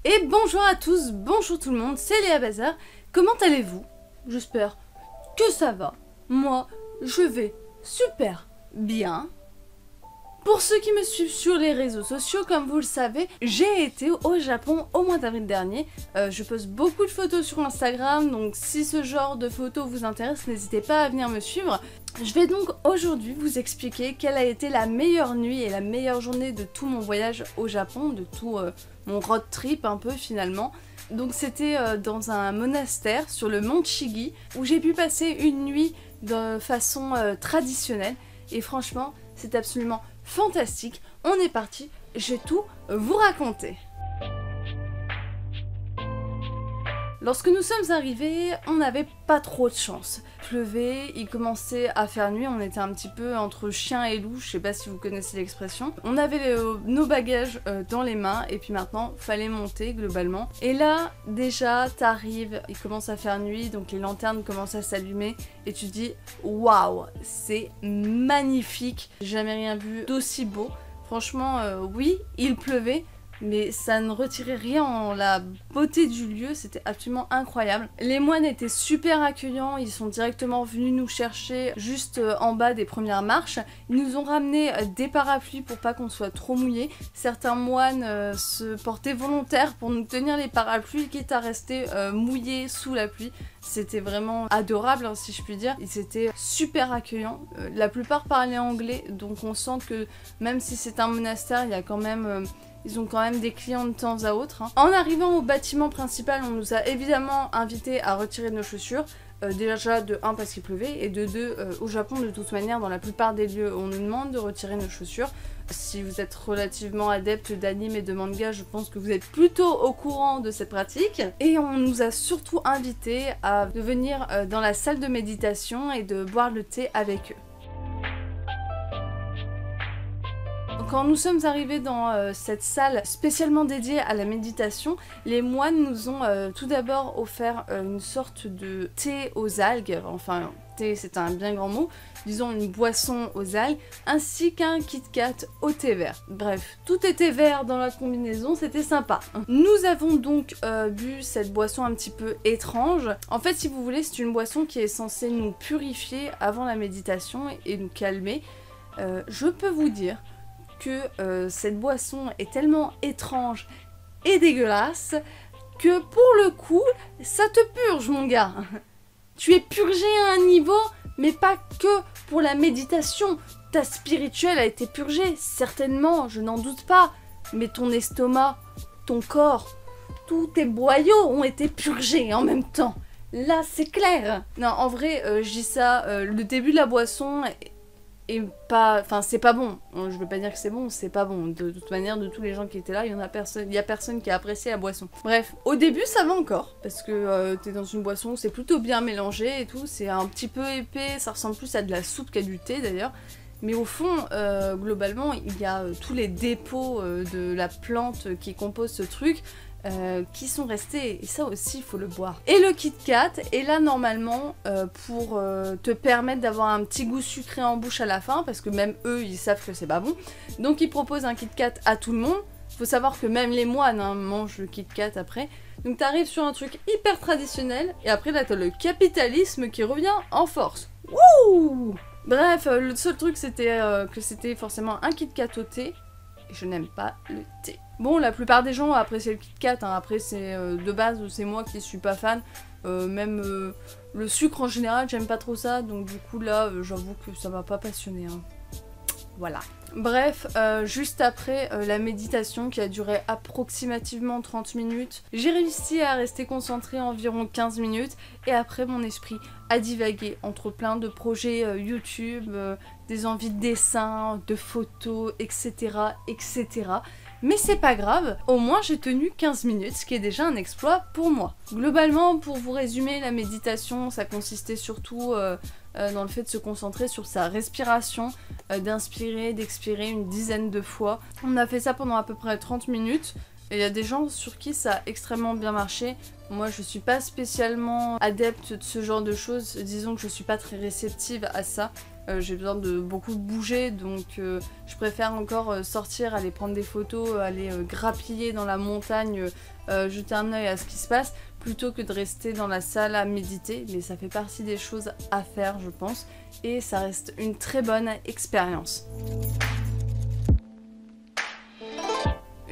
Et bonjour à tous, bonjour tout le monde, c'est Léa Bazar. Comment allez-vous? J'espère que ça va. Moi, je vais super bien. Pour ceux qui me suivent sur les réseaux sociaux, comme vous le savez, j'ai été au Japon au mois d'avril dernier. Je poste beaucoup de photos sur Instagram, donc si ce genre de photos vous intéresse, n'hésitez pas à venir me suivre. Je vais donc aujourd'hui vous expliquer quelle a été la meilleure nuit et la meilleure journée de tout mon voyage au Japon, de tout mon road trip un peu finalement. Donc c'était dans un monastère sur le mont Chigi où j'ai pu passer une nuit de façon traditionnelle et franchement c'est absolument fantastique. On est parti, je vais tout vous raconter. Lorsque nous sommes arrivés, on n'avait pas trop de chance. Il pleuvait, il commençait à faire nuit, on était un petit peu entre chien et loup, je sais pas si vous connaissez l'expression. On avait nos bagages dans les mains et puis maintenant, fallait monter globalement. Et là, déjà, t'arrives, il commence à faire nuit, donc les lanternes commencent à s'allumer et tu te dis waouh, c'est magnifique, j'ai jamais rien vu d'aussi beau. Franchement, oui, il pleuvait, mais ça ne retirait rien en la beauté du lieu, c'était absolument incroyable. Les moines étaient super accueillants, ils sont directement venus nous chercher juste en bas des premières marches. Ils nous ont ramené des parapluies pour pas qu'on soit trop mouillés. Certains moines se portaient volontaires pour nous tenir les parapluies, quitte à rester mouillés sous la pluie. C'était vraiment adorable, hein, si je puis dire. Ils étaient super accueillants. La plupart parlaient anglais, donc on sent que même si c'est un monastère, il y a quand même... Ils ont quand même des clients de temps à autre. Hein. En arrivant au bâtiment principal, on nous a évidemment invités à retirer nos chaussures. Déjà de 1 parce qu'il pleuvait et de 2 au Japon de toute manière dans la plupart des lieux on nous demande de retirer nos chaussures. Si vous êtes relativement adepte d'anime et de manga, je pense que vous êtes plutôt au courant de cette pratique. Et on nous a surtout invités à venir dans la salle de méditation et de boire le thé avec eux. Quand nous sommes arrivés dans cette salle spécialement dédiée à la méditation, les moines nous ont tout d'abord offert une sorte de thé aux algues, enfin thé c'est un bien grand mot, disons une boisson aux algues, ainsi qu'un Kit Kat au thé vert. Bref, tout était vert dans la combinaison, c'était sympa. Nous avons donc bu cette boisson un petit peu étrange. En fait, si vous voulez, c'est une boisson qui est censée nous purifier avant la méditation et nous calmer. Je peux vous dire que cette boisson est tellement étrange et dégueulasse que pour le coup, ça te purge mon gars. Tu es purgé à un niveau, mais pas que pour la méditation. Ta spirituelle a été purgée, certainement, je n'en doute pas. Mais ton estomac, ton corps, tous tes boyaux ont été purgés en même temps. Là, c'est clair. Non, en vrai, je dis ça, le début de la boisson... Et pas... Enfin, c'est pas bon. Je veux pas dire que c'est bon, c'est pas bon. De toute manière, de tous les gens qui étaient là, il y a personne qui a apprécié la boisson. Bref, au début, ça va encore. Parce que t'es dans une boisson, c'est plutôt bien mélangé et tout. C'est un petit peu épais, ça ressemble plus à de la soupe qu'à du thé d'ailleurs. Mais au fond, globalement, il y a tous les dépôts de la plante qui compose ce truc. Qui sont restés, et ça aussi il faut le boire. Et le Kit Kat est là normalement pour te permettre d'avoir un petit goût sucré en bouche à la fin, parce que même eux ils savent que c'est pas bon. Donc ils proposent un Kit Kat à tout le monde. Faut savoir que même les moines hein, mangent le Kit Kat après. Donc t'arrives sur un truc hyper traditionnel, et après là t'as le capitalisme qui revient en force. Wouh! Bref, le seul truc c'était que c'était forcément un Kit Kat au thé, et je n'aime pas le thé. Bon, la plupart des gens apprécient le Kit Kat, hein. Après c'est de base, c'est moi qui suis pas fan. Même le sucre en général, j'aime pas trop ça, donc du coup là, j'avoue que ça m'a pas passionné. Hein. Voilà. Bref, juste après la méditation qui a duré approximativement 30 minutes, j'ai réussi à rester concentrée environ 15 minutes et après mon esprit a divagué entre plein de projets YouTube, des envies de dessin, de photos, etc. etc. Mais c'est pas grave, au moins j'ai tenu 15 minutes, ce qui est déjà un exploit pour moi. Globalement, pour vous résumer, la méditation, ça consistait surtout dans le fait de se concentrer sur sa respiration, d'inspirer, d'expirer une dizaine de fois. On a fait ça pendant à peu près 30 minutes, et il y a des gens sur qui ça a extrêmement bien marché. Moi je suis pas spécialement adepte de ce genre de choses, disons que je suis pas très réceptive à ça. j'ai besoin de beaucoup bouger, donc je préfère encore sortir, aller prendre des photos, aller grappiller dans la montagne, jeter un œil à ce qui se passe, plutôt que de rester dans la salle à méditer. Mais ça fait partie des choses à faire, je pense, et ça reste une très bonne expérience.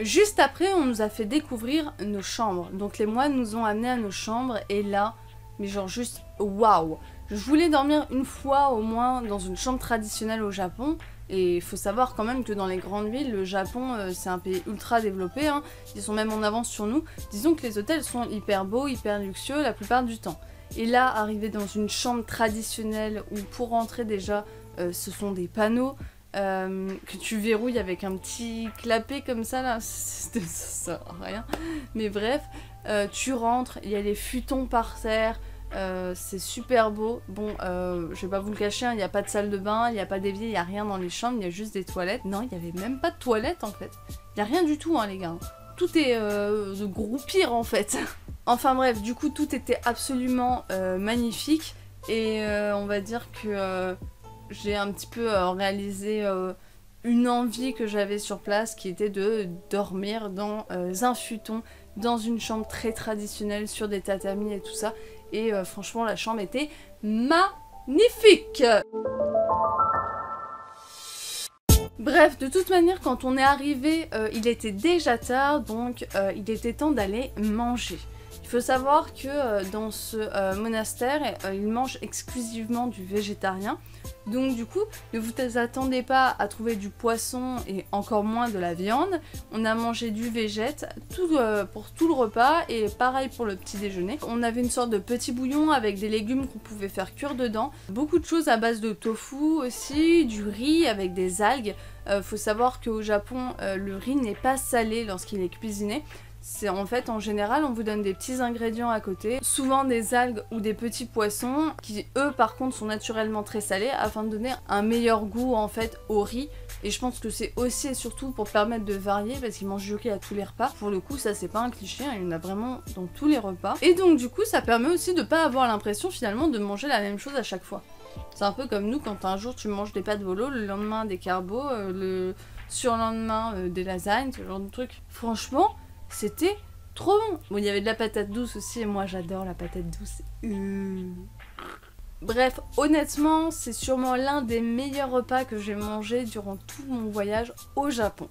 Juste après, on nous a fait découvrir nos chambres. Donc les moines nous ont amenés à nos chambres, et là, mais genre juste waouh! Je voulais dormir une fois au moins dans une chambre traditionnelle au Japon. Et il faut savoir quand même que dans les grandes villes, le Japon c'est un pays ultra développé, hein. Ils sont même en avance sur nous. Disons que les hôtels sont hyper beaux, hyper luxueux la plupart du temps. Et là, arriver dans une chambre traditionnelle où pour rentrer déjà, ce sont des panneaux que tu verrouilles avec un petit clapet comme ça là, ça sert à rien. Mais bref, tu rentres, il y a les futons par terre. C'est super beau. Bon, je vais pas vous le cacher, il n'y a pas de salle de bain, il n'y a pas d'évier, il n'y a rien dans les chambres, il y a juste des toilettes. Non, il n'y avait même pas de toilettes en fait. Il n'y a rien du tout, hein, les gars. Tout est de gros pire en fait. Enfin bref, du coup, tout était absolument magnifique. Et on va dire que j'ai un petit peu réalisé une envie que j'avais sur place, qui était de dormir dans un futon, dans une chambre très traditionnelle, sur des tatamis et tout ça. Et franchement, la chambre était magnifique! Bref, de toute manière, quand on est arrivé, il était déjà tard, donc il était temps d'aller manger. Il faut savoir que dans ce monastère, ils mangent exclusivement du végétarien. Donc du coup, ne vous attendez pas à trouver du poisson et encore moins de la viande. On a mangé du végète pour tout le repas, et pareil pour le petit déjeuner. On avait une sorte de petit bouillon avec des légumes qu'on pouvait faire cuire dedans. Beaucoup de choses à base de tofu aussi, du riz avec des algues. Faut savoir qu'au Japon, le riz n'est pas salé lorsqu'il est cuisiné. C'est en fait, en général, on vous donne des petits ingrédients à côté, souvent des algues ou des petits poissons, qui eux par contre sont naturellement très salés, afin de donner un meilleur goût en fait au riz. Et je pense que c'est aussi et surtout pour permettre de varier, parce qu'ils mangent du riz à tous les repas. Pour le coup, ça c'est pas un cliché, hein, il y en a vraiment dans tous les repas. Et donc du coup, ça permet aussi de pas avoir l'impression finalement de manger la même chose à chaque fois. C'est un peu comme nous, quand un jour tu manges des pâtes bolo, le lendemain des carbos, le surlendemain des lasagnes, ce genre de trucs. Franchement, c'était trop bon. Bon, il y avait de la patate douce aussi, et moi j'adore la patate douce. Bref, honnêtement, c'est sûrement l'un des meilleurs repas que j'ai mangé durant tout mon voyage au Japon.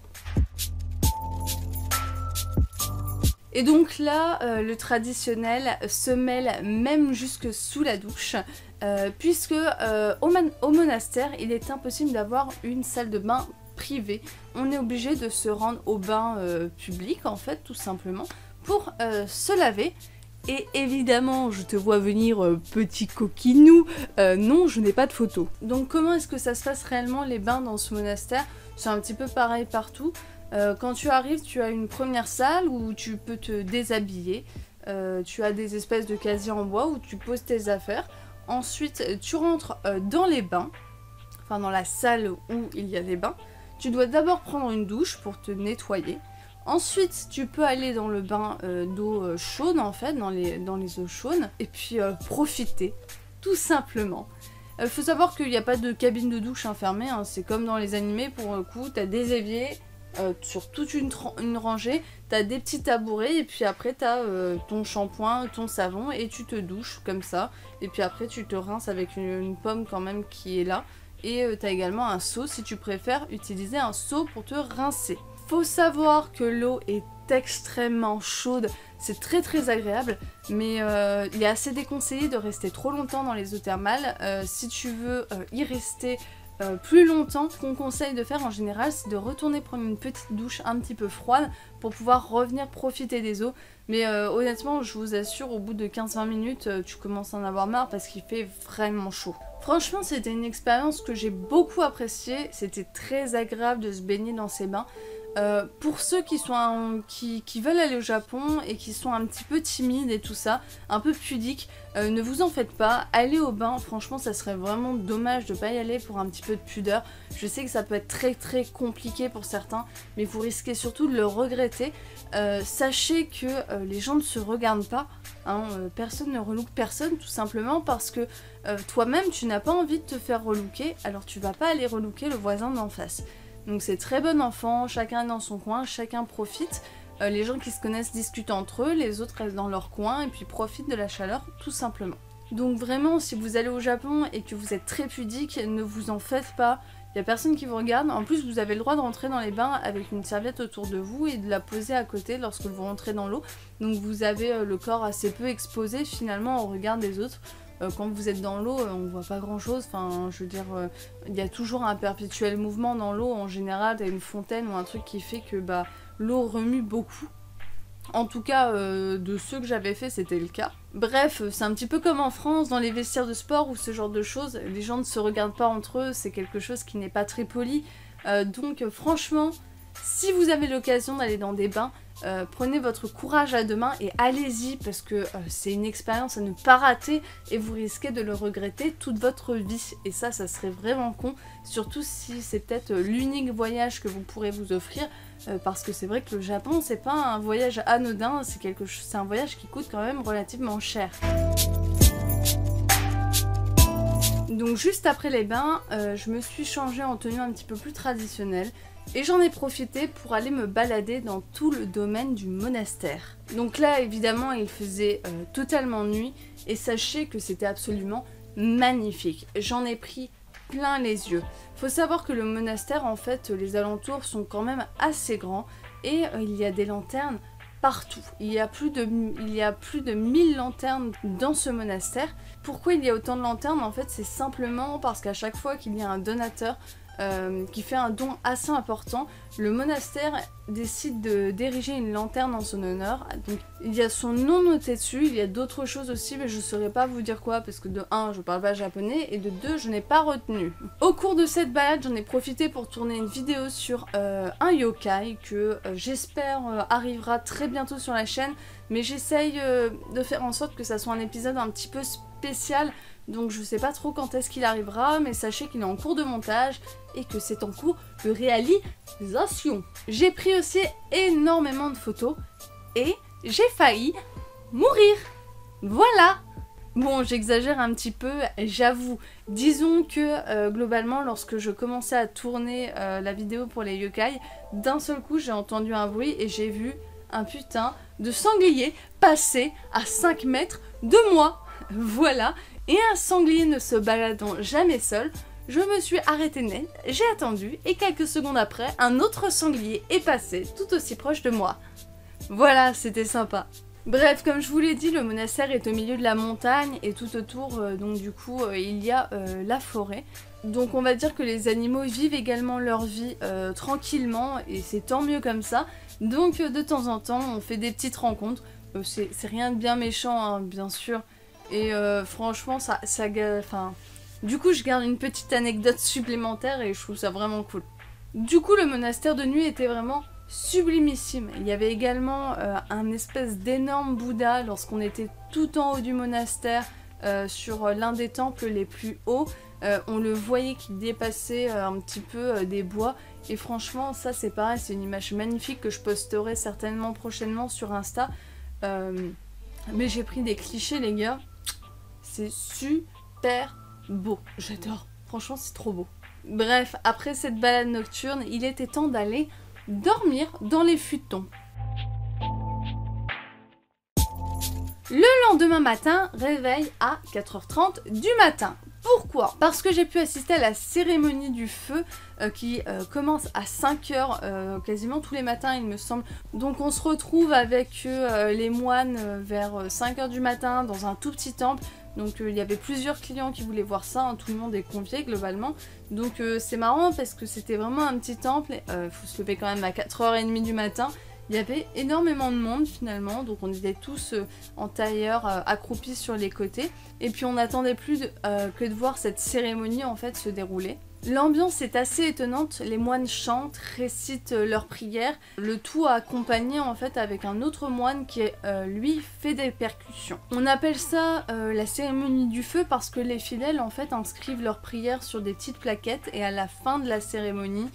Et donc là, le traditionnel se mêle même jusque sous la douche, puisque au monastère, il est impossible d'avoir une salle de bain privée. On est obligé de se rendre au bain public, en fait, tout simplement, pour se laver. Et évidemment, je te vois venir, petit coquinou, non, je n'ai pas de photo. Donc comment est-ce que ça se passe réellement, les bains dans ce monastère? C'est un petit peu pareil partout. Quand tu arrives, tu as une première salle où tu peux te déshabiller. Tu as des espèces de casiers en bois où tu poses tes affaires. Ensuite, tu rentres dans les bains, enfin dans la salle où il y a les bains. Tu dois d'abord prendre une douche pour te nettoyer. Ensuite, tu peux aller dans le bain d'eau chaude, en fait, dans les eaux chaudes, et puis profiter, tout simplement. Faut savoir qu'il n'y a pas de cabine de douche fermée, hein, c'est comme dans les animés, pour le coup, t'as des éviers sur toute une rangée, t'as des petits tabourets, et puis après t'as ton shampoing, ton savon, et tu te douches comme ça, et puis après tu te rinces avec une pomme quand même qui est là, et t'as également un seau si tu préfères utiliser un seau pour te rincer. Faut savoir que l'eau est extrêmement chaude, c'est très très agréable, mais il est assez déconseillé de rester trop longtemps dans les eaux thermales. Si tu veux y rester plus longtemps, ce qu'on conseille de faire en général, c'est de retourner prendre une petite douche un petit peu froide pour pouvoir revenir profiter des eaux. Mais honnêtement, je vous assure, au bout de 15-20 minutes, tu commences à en avoir marre parce qu'il fait vraiment chaud. Franchement, c'était une expérience que j'ai beaucoup appréciée, c'était très agréable de se baigner dans ces bains. Pour ceux qui veulent aller au Japon et qui sont un petit peu timides et tout ça, un peu pudiques, ne vous en faites pas, allez au bain, franchement ça serait vraiment dommage de pas y aller pour un petit peu de pudeur. Je sais que ça peut être très très compliqué pour certains, mais vous risquez surtout de le regretter. Sachez que les gens ne se regardent pas, hein, personne ne relook personne, tout simplement parce que toi-même tu n'as pas envie de te faire relooker, alors tu vas pas aller relooker le voisin d'en face. Donc c'est très bon enfant, chacun est dans son coin, chacun profite. Les gens qui se connaissent discutent entre eux, les autres restent dans leur coin et puis profitent de la chaleur tout simplement. Donc vraiment, si vous allez au Japon et que vous êtes très pudique, ne vous en faites pas. Il n'y a personne qui vous regarde. En plus, vous avez le droit de rentrer dans les bains avec une serviette autour de vous et de la poser à côté lorsque vous rentrez dans l'eau. Donc vous avez le corps assez peu exposé finalement au regard des autres. Quand vous êtes dans l'eau, on voit pas grand chose, enfin je veux dire, il y a toujours un perpétuel mouvement dans l'eau, en général t'as une fontaine ou un truc qui fait que bah, l'eau remue beaucoup. En tout cas, de ceux que j'avais fait, c'était le cas. Bref, c'est un petit peu comme en France, dans les vestiaires de sport ou ce genre de choses, les gens ne se regardent pas entre eux, c'est quelque chose qui n'est pas très poli. Donc franchement, si vous avez l'occasion d'aller dans des bains, prenez votre courage à deux mains et allez-y parce que c'est une expérience à ne pas rater et vous risquez de le regretter toute votre vie. Et ça serait vraiment con, surtout si c'est peut-être l'unique voyage que vous pourrez vous offrir parce que c'est vrai que le Japon, c'est pas un voyage anodin, c'est un voyage qui coûte quand même relativement cher. Donc juste après les bains, je me suis changée en tenue un petit peu plus traditionnelle. Et j'en ai profité pour aller me balader dans tout le domaine du monastère. Donc là évidemment il faisait totalement nuit et sachez que c'était absolument magnifique. J'en ai pris plein les yeux. Faut savoir que le monastère en fait les alentours sont quand même assez grands et il y a des lanternes partout. Il y a plus de 1000 lanternes dans ce monastère. Pourquoi il y a autant de lanternes? En fait c'est simplement parce qu'à chaque fois qu'il y a un donateur qui fait un don assez important, le monastère décide d'ériger une lanterne en son honneur. Donc il y a son nom noté dessus, il y a d'autres choses aussi mais je saurais pas vous dire quoi parce que de 1 je parle pas japonais et de 2 je n'ai pas retenu. Au cours de cette balade j'en ai profité pour tourner une vidéo sur un yokai que j'espère arrivera très bientôt sur la chaîne, mais j'essaye de faire en sorte que ça soit un épisode un petit peu spécial. Donc je sais pas trop quand est-ce qu'il arrivera, mais sachez qu'il est en cours de montage et que c'est en cours de réalisation. J'ai pris aussi énormément de photos et j'ai failli mourir. Voilà. Bon, j'exagère un petit peu, j'avoue. Disons que globalement, lorsque je commençais à tourner la vidéo pour les yokai, d'un seul coup j'ai entendu un bruit et j'ai vu un putain de sanglier passer à 5 mètres de moi. Voilà. Et un sanglier ne se baladant jamais seul, je me suis arrêtée net, j'ai attendu, et quelques secondes après, un autre sanglier est passé, tout aussi proche de moi. Voilà, c'était sympa. Bref, comme je vous l'ai dit, le monastère est au milieu de la montagne, et tout autour, donc du coup, il y a la forêt. Donc on va dire que les animaux vivent également leur vie tranquillement, et c'est tant mieux comme ça. Donc de temps en temps, on fait des petites rencontres. C'est rien de bien méchant, hein, bien sûr. Et franchement, du coup, je garde une petite anecdote supplémentaire et je trouve ça vraiment cool. Du coup, le monastère de nuit était vraiment sublimissime. Il y avait également un espèce d'énorme Bouddha lorsqu'on était tout en haut du monastère, sur l'un des temples les plus hauts. On le voyait qui dépassait un petit peu des bois. Et franchement, ça c'est pareil, c'est une image magnifique que je posterai certainement prochainement sur Insta. Mais j'ai pris des clichés, les gars. C'est super beau, j'adore, franchement c'est trop beau. Bref, après cette balade nocturne, il était temps d'aller dormir dans les futons. Le lendemain matin, réveil à 4h30 du matin. Pourquoi? Parce que j'ai pu assister à la cérémonie du feu qui commence à 5h quasiment tous les matins il me semble. Donc on se retrouve avec les moines vers 5h du matin dans un tout petit temple. Donc il y avait plusieurs clients qui voulaient voir ça, hein, tout le monde est convié globalement. Donc c'est marrant parce que c'était vraiment un petit temple, faut se lever quand même à 4h30 du matin. Il y avait énormément de monde finalement, donc on était tous en tailleur accroupis sur les côtés. Et puis on n'attendait plus que de voir cette cérémonie en fait se dérouler. L'ambiance est assez étonnante, les moines chantent, récitent leurs prières, le tout accompagné en fait avec un autre moine qui lui fait des percussions. On appelle ça la cérémonie du feu parce que les fidèles en fait inscrivent leurs prières sur des petites plaquettes et à la fin de la cérémonie,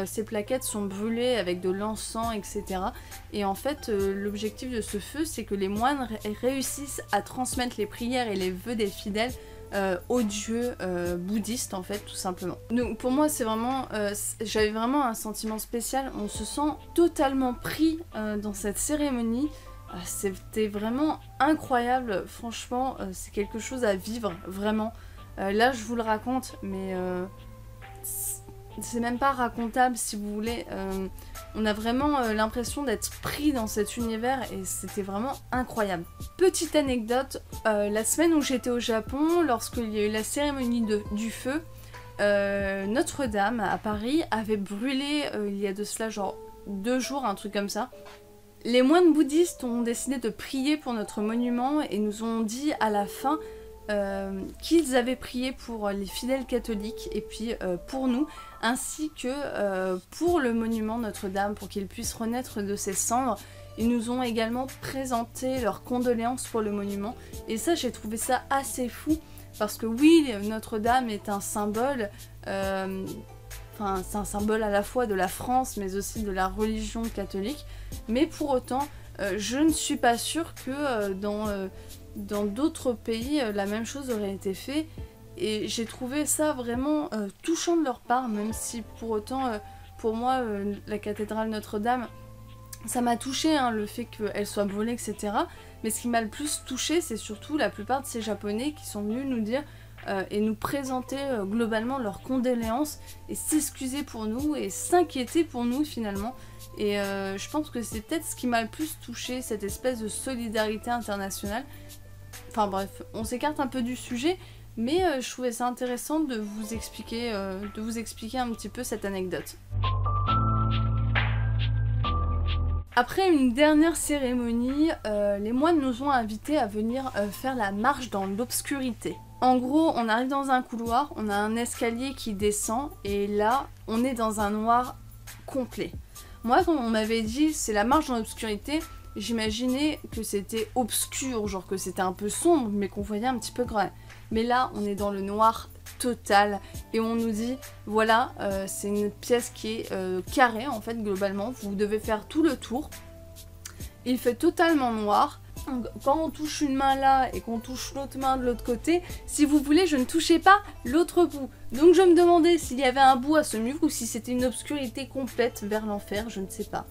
ces plaquettes sont brûlées avec de l'encens, etc. Et en fait, l'objectif de ce feu, c'est que les moines réussissent à transmettre les prières et les vœux des fidèles aux dieux bouddhistes en fait, tout simplement. Donc pour moi c'est vraiment, j'avais vraiment un sentiment spécial, on se sent totalement pris dans cette cérémonie, c'était vraiment incroyable, franchement c'est quelque chose à vivre, vraiment. Là je vous le raconte, mais c'est même pas racontable si vous voulez. On a vraiment l'impression d'être pris dans cet univers et c'était vraiment incroyable. Petite anecdote, la semaine où j'étais au Japon, lorsqu'il y a eu la cérémonie du feu, Notre-Dame à Paris avait brûlé il y a de cela genre 2 jours, un truc comme ça. Les moines bouddhistes ont décidé de prier pour notre monument et nous ont dit à la fin qu'ils avaient prié pour les fidèles catholiques et puis pour nous, ainsi que pour le monument Notre-Dame, pour qu'il puisse renaître de ses cendres. Ils nous ont également présenté leurs condoléances pour le monument, et ça j'ai trouvé ça assez fou, parce que oui, Notre-Dame est un symbole, c'est un symbole à la fois de la France, mais aussi de la religion catholique, mais pour autant, je ne suis pas sûre que dans d'autres pays, la même chose aurait été fait. Et j'ai trouvé ça vraiment touchant de leur part, même si pour autant, pour moi, la cathédrale Notre-Dame, ça m'a touchée, hein, le fait qu'elle soit brûlée, etc. Mais ce qui m'a le plus touchée, c'est surtout la plupart de ces Japonais qui sont venus nous dire et nous présenter globalement leurs condoléances et s'excuser pour nous et s'inquiéter pour nous finalement. Et je pense que c'est peut-être ce qui m'a le plus touchée, cette espèce de solidarité internationale. Enfin bref, on s'écarte un peu du sujet, mais je trouvais ça intéressant de vous expliquer un petit peu cette anecdote. Après une dernière cérémonie, les moines nous ont invités à venir faire la marche dans l'obscurité. En gros, on arrive dans un couloir, on a un escalier qui descend, et là, on est dans un noir complet. Moi, quand on m'avait dit c'est la marche dans l'obscurité, j'imaginais que c'était obscur, genre que c'était un peu sombre, mais qu'on voyait un petit peu grand. Mais là, on est dans le noir total, et on nous dit, voilà, c'est une pièce qui est carrée, en fait, globalement. Vous devez faire tout le tour. Il fait totalement noir. Quand on touche une main là et qu'on touche l'autre main de l'autre côté, si vous voulez, je ne touchais pas l'autre bout. Donc je me demandais s'il y avait un bout à ce mur ou si c'était une obscurité complète vers l'enfer, je ne sais pas.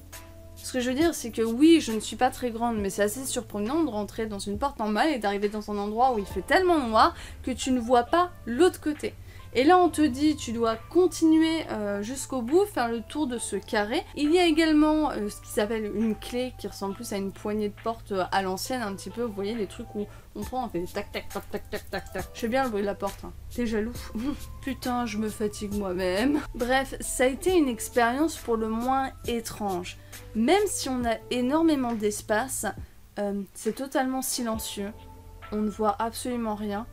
Ce que je veux dire, c'est que oui, je ne suis pas très grande, mais c'est assez surprenant de rentrer dans une porte en mal et d'arriver dans un endroit où il fait tellement noir que tu ne vois pas l'autre côté. Et là, on te dit, tu dois continuer jusqu'au bout, faire le tour de ce carré. Il y a également ce qui s'appelle une clé, qui ressemble plus à une poignée de porte à l'ancienne, un petit peu. Vous voyez, les trucs où on prend, on fait tac, tac, tac, tac, tac, tac, tac. Je fais bien le bruit de la porte, hein. T'es jaloux? Putain, je me fatigue moi-même. Bref, ça a été une expérience pour le moins étrange. Même si on a énormément d'espace, c'est totalement silencieux. On ne voit absolument rien.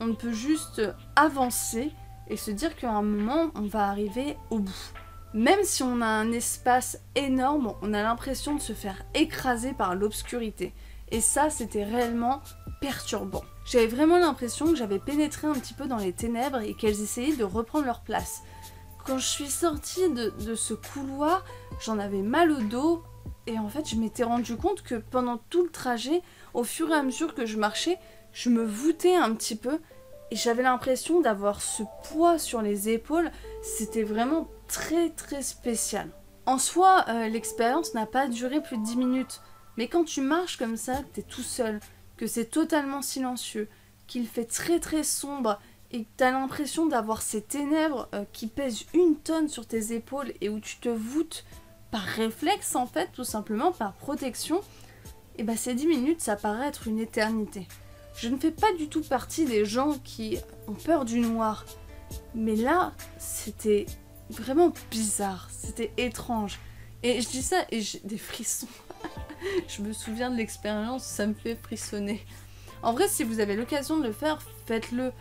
On ne peut juste avancer et se dire qu'à un moment, on va arriver au bout. Même si on a un espace énorme, on a l'impression de se faire écraser par l'obscurité. Et ça, c'était réellement perturbant. J'avais vraiment l'impression que j'avais pénétré un petit peu dans les ténèbres et qu'elles essayaient de reprendre leur place. Quand je suis sortie de ce couloir, j'en avais mal au dos. Et en fait, je m'étais rendu compte que pendant tout le trajet, au fur et à mesure que je marchais, je me voûtais un petit peu et j'avais l'impression d'avoir ce poids sur les épaules. C'était vraiment très très spécial. En soi, l'expérience n'a pas duré plus de 10 minutes. Mais quand tu marches comme ça, que t'es tout seul, que c'est totalement silencieux, qu'il fait très très sombre et que t'as l'impression d'avoir ces ténèbres qui pèsent 1 tonne sur tes épaules et où tu te voûtes par réflexe en fait, tout simplement par protection, et bah ces 10 minutes ça paraît être une éternité. Je ne fais pas du tout partie des gens qui ont peur du noir, mais là c'était vraiment bizarre, c'était étrange. Et je dis ça et j'ai des frissons. Je me souviens de l'expérience, ça me fait frissonner. En vrai, si vous avez l'occasion de le faire, faites-le.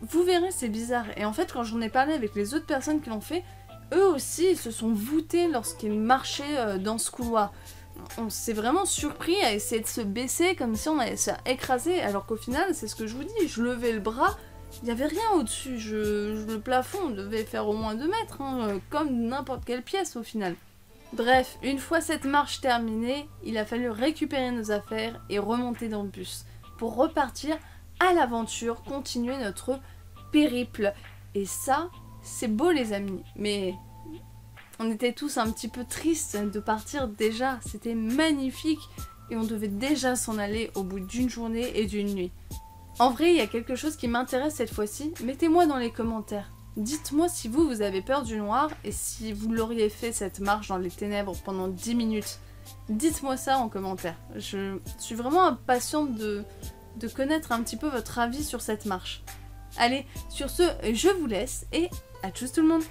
vous verrez, c'est bizarre. Et en fait, quand j'en ai parlé avec les autres personnes qui l'ont fait, eux aussi, ils se sont voûtés lorsqu'ils marchaient dans ce couloir. On s'est vraiment surpris à essayer de se baisser comme si on allait se faire écraser, alors qu'au final, c'est ce que je vous dis, je levais le bras, il n'y avait rien au-dessus, le plafond devait faire au moins 2 mètres, hein, comme n'importe quelle pièce au final. Bref, une fois cette marche terminée, il a fallu récupérer nos affaires et remonter dans le bus, pour repartir à l'aventure, continuer notre périple. Et ça, c'est beau les amis, mais on était tous un petit peu tristes de partir déjà, c'était magnifique et on devait déjà s'en aller au bout d'une journée et d'une nuit. En vrai, il y a quelque chose qui m'intéresse cette fois-ci, mettez-moi dans les commentaires. Dites-moi si vous avez peur du noir et si vous l'auriez fait cette marche dans les ténèbres pendant 10 minutes. Dites-moi ça en commentaire. Je suis vraiment impatiente de connaître un petit peu votre avis sur cette marche. Allez, sur ce, je vous laisse et à tchuss tout le monde!